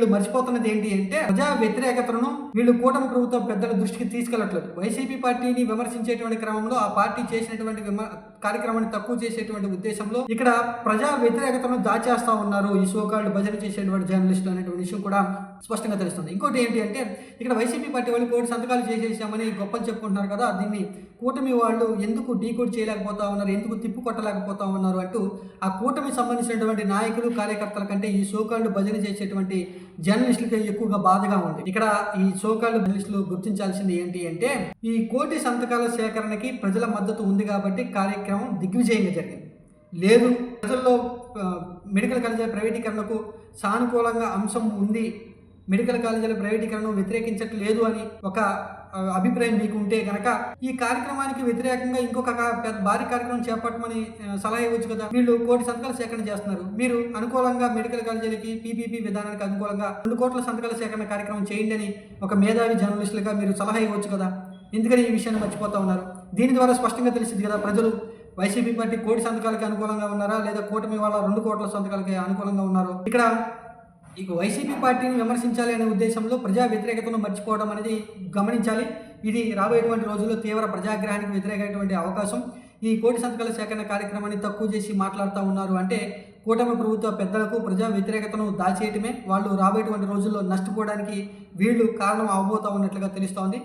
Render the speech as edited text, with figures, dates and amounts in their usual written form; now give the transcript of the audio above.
వీళ్ళు మర్చిపోతున్నది ఏంటి అంటే ప్రజా వ్యతిరేకతను వీళ్ళు కూటమి ప్రభుత్వం పెద్దల దృష్టికి తీసుకెళ్లట్లేదు. వైసీపీ పార్టీని విమర్శించేటువంటి క్రమంలో ఆ పార్టీ చేసినటువంటి కార్యక్రమాన్ని తక్కువ చేసేటువంటి ఉద్దేశంలో ఇక్కడ ప్రజా వ్యతిరేకతను దాచేస్తా ఉన్నారు ఈ సోకాళ్ళు భజన చేసేటువంటి జర్నలిస్టులు అనేటువంటి విషయం కూడా స్పష్టంగా తెలుస్తుంది. ఇంకోటి ఏంటి అంటే ఇక్కడ వైసీపీ పార్టీ వాళ్ళు 1 సంతకాలు చేసేసామని గొప్పలు చెప్పుకుంటున్నారు కదా, దీన్ని కూటమి వాళ్ళు ఎందుకు డీకోడ్ చేయలేకపోతా ఉన్నారు, ఎందుకు తిప్పు కొట్టలేకపోతా ఉన్నారు అంటూ ఆ కూటమి సంబంధించినటువంటి నాయకులు కార్యకర్తల కంటే ఈ సోకాళ్ళు భజన చేసేటువంటి జర్నలిస్టులకి ఎక్కువగా బాధగా ఉంది. ఇక్కడ ఈ సోకాళ్ళు జర్నలిస్టులు గుర్తించాల్సింది ఏంటి అంటే ఈ 1 కోటి సంతకాల సేకరణకి ప్రజల మద్దతు ఉంది కాబట్టి కార్యక్రమం దిగ్విజయంగా జరిగింది. లేదు ప్రజల్లో మెడికల్ కాలేజీల ప్రైవేటీకరణకు సానుకూలంగా అంశం ఉంది, మెడికల్ కాలేజీల ప్రైవేటీకరణను వ్యతిరేకించట్లేదు అని ఒక అభిప్రాయం మీకు ఉంటే కనుక ఈ కార్యక్రమానికి వ్యతిరేకంగా ఇంకొక భారీ కార్యక్రమం చేపట్టమని సలహా ఇవ్వచ్చు కదా. వీళ్ళు 1 కోటి సంతకాల సేకరణ చేస్తున్నారు, మీరు అనుకూలంగా మెడికల్ కాలేజీలకి పీపీపీ విధానానికి అనుకూలంగా 2 కోట్ల సంతకాల సేకరణ కార్యక్రమం చేయండి అని ఒక మేధావి జర్నలిస్టులుగా మీరు సలహా ఇవ్వచ్చు కదా. ఎందుకని ఈ విషయాన్ని మర్చిపోతా ఉన్నారు? దీని ద్వారా స్పష్టంగా తెలిసింది కదా ప్రజలు వైసీపీ పార్టీ 1 కోటి సంతకాలకి అనుకూలంగా ఉన్నారా లేదా కూటమి వాళ్ళ 2 కోట్ల సంతకాలకి అనుకూలంగా ఉన్నారు. ఇక్కడ ఇక వైసీపీ పార్టీని విమర్శించాలి అనే ఉద్దేశంలో ప్రజా వ్యతిరేకతను మర్చిపోవడం అనేది గమనించాలి. ఇది రాబోయేటువంటి రోజుల్లో తీవ్ర ప్రజాగ్రహానికి వ్యతిరేకమైనటువంటి అవకాశం. ఈ 1 కోటి సంతకాల సేకరణ కార్యక్రమాన్ని తక్కువ చేసి మాట్లాడుతూ ఉన్నారు అంటే కూటమి ప్రభుత్వ పెద్దలకు ప్రజా వ్యతిరేకతను దాచేయటమే, వాళ్ళు రాబోయేటువంటి రోజుల్లో నష్టపోవడానికి వీళ్ళు కారణం అవబోతూ ఉన్నట్లుగా తెలుస్తోంది.